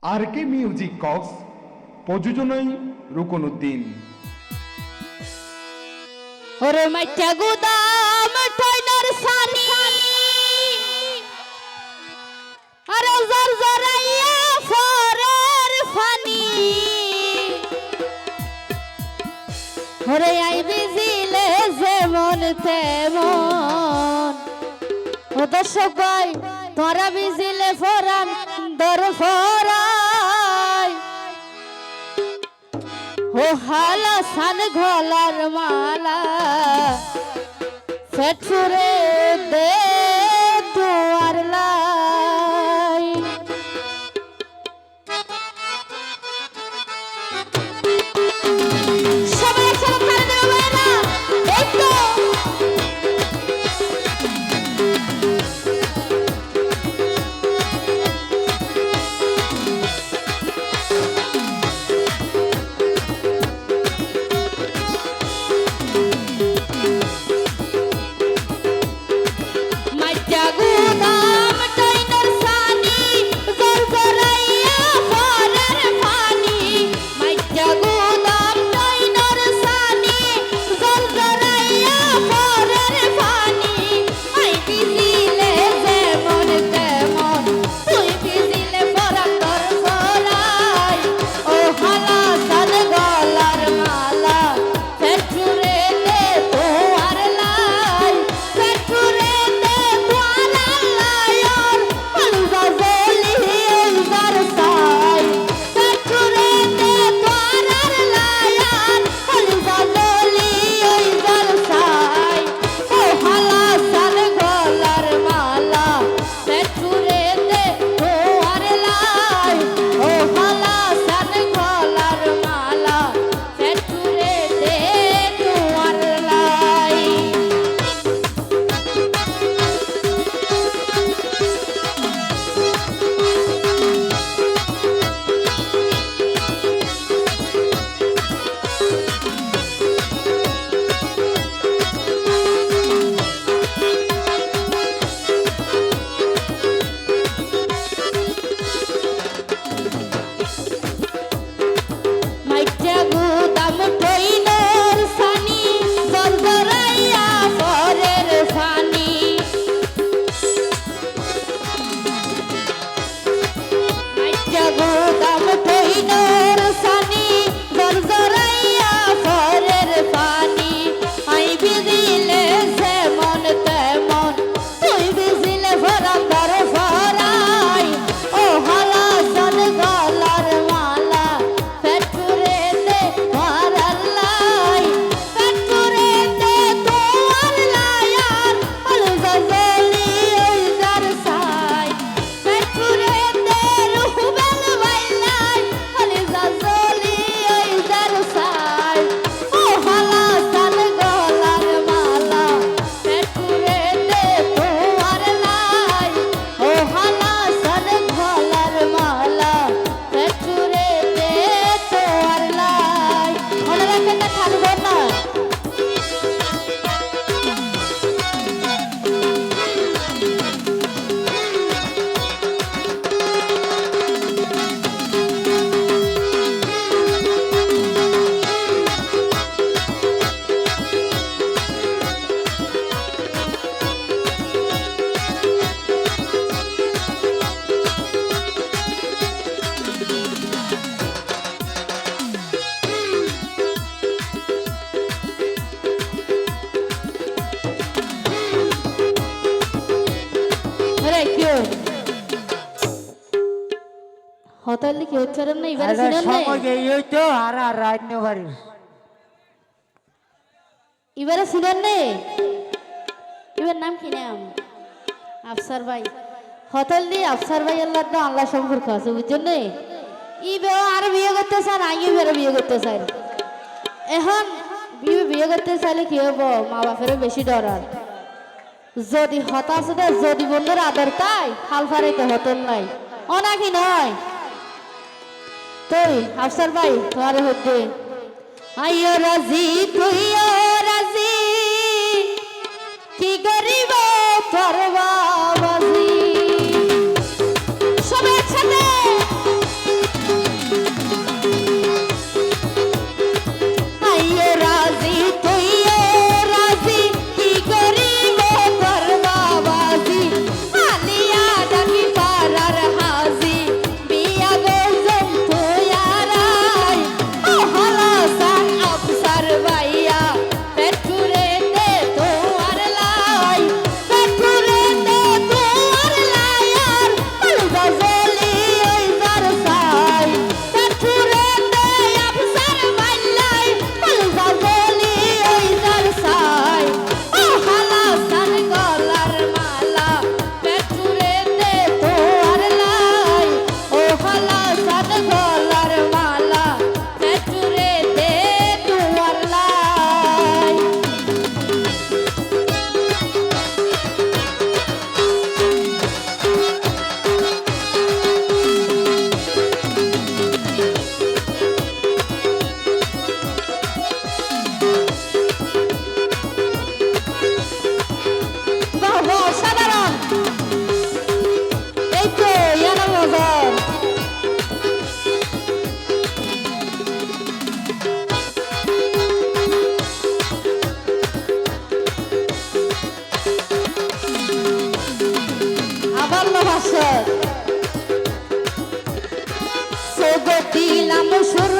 আর কে music Cox প্রযোজনায় রুকনউদ্দিন। ওরে মাইটা গুদাম টয়নার সানি আরে জরজরাইয়া ফরের ফানি ওরে আই বিজিলে যেমন তেমন ও দর্শক ভাই তোরা বিজিলে ফরান দর ফরাই ও হালা সান গলার মালা ফেটুরে দে তোয়ার লাই সবাই একসাথে তালি দেবে না এই তো হতালি কি হচ্ছে না এবারে শুনেন না সময় এই তো আর আর রাত নে বাড়ি এবারে শুনেন না এবার নাম কি নাম আফসার ভাই হতালি আফসার ভাই আল্লাহ তো আল্লাহ সম্পর্ক আছে বুঝছেন না ইবে আর বিয়ে করতে চান আগে বেরো বিয়ে করতে চাই এখন বিয়ে করতে চাইলে কি হবো মা বাপের বেশি ডরার যদি হতাশ যদি বন্ধুর আদর তাই হাল ফারাইতে হতন নাই অনাকি নয় তুই আফসার ভাই তোমার হতে আইও রাজি তুইও রাজি কি করিব তোর বাবাজি সবাই একসাথে দিলাম সুর